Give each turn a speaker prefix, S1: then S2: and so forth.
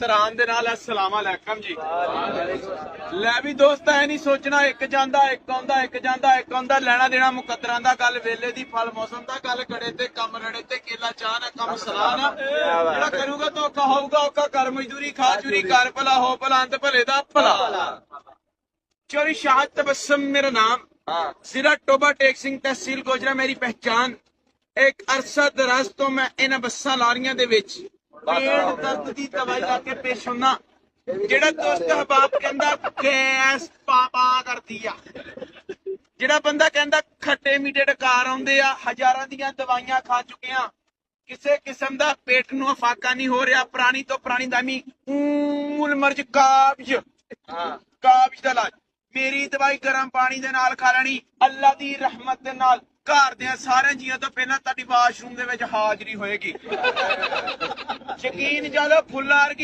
S1: ਤਰਾਨ ਦੇ ਨਾਲ अस्सलाम अलैकुम जी। ਲੈ ਵੀ ਦੋਸਤ ਐ ਨਹੀਂ ਸੋਚਣਾ ਇੱਕ ਜਾਂਦਾ ਇੱਕ ਆਉਂਦਾ ਇੱਕ ਜਾਂਦਾ ਇੱਕ ਆਉਂਦਾ, ਲੈਣਾ ਦੇਣਾ ਮੁਕੱਦਰਾਂ ਦਾ, ਗੱਲ ਵੇਲੇ ਦੀ ਫਲ ਮੌਸਮ ਦਾ, ਗੱਲ ਕੜੇ ਤੇ ਕੰਮ ਰੜੇ ਤੇ ਕੇਲਾ ਚਾਹ ਨਾ ਕੰਮ ਸਲਾਹ ਨਾ। ਜਿਹੜਾ ਕਰੂਗਾ ਤਾਂ ਔਖਾ ਹੋਊਗਾ, ਔਖਾ ਕਰ ਮਜ਼ਦੂਰੀ ਖਾ ਚੂਰੀ ਕਰ, ਭਲਾ ਹੋ ਭਲਾ ਅੰਤ ਭਲੇ ਦਾ ਭਲਾ। चोरी शाह तबस्सुम मेरा नाम, जिला टोबा टेक सिंह, तहसील गोजरा मेरी पहचान। एक अरसा दराज तो मैं इन बसा लारियां दे विच पेट दर्द दी दवाई लाके पेश होना। जेड़ा दोस्त हबाब कहंदा गैस पापा करदी आ, जेड़ा बंदा कहंदा खट्टे मीठे डकार आउंदे आ, हजारां दियां दवाइयां खा चुके आ, किसे किस्म दा पेट नूं फाका नहीं हो रहा, पुरानी तो पुरानी दामी मूल मर्ज काब्ज दा इलाज। मेरी दवाई गर्म पानी दे नाल खा लेनी, अल्लाह दी रहमत दे नाल घर दे सारे जियां तो पहला तुहाडी वाशरूम दे विच हाजरी होएगी। यकीन जालो फुल्लार की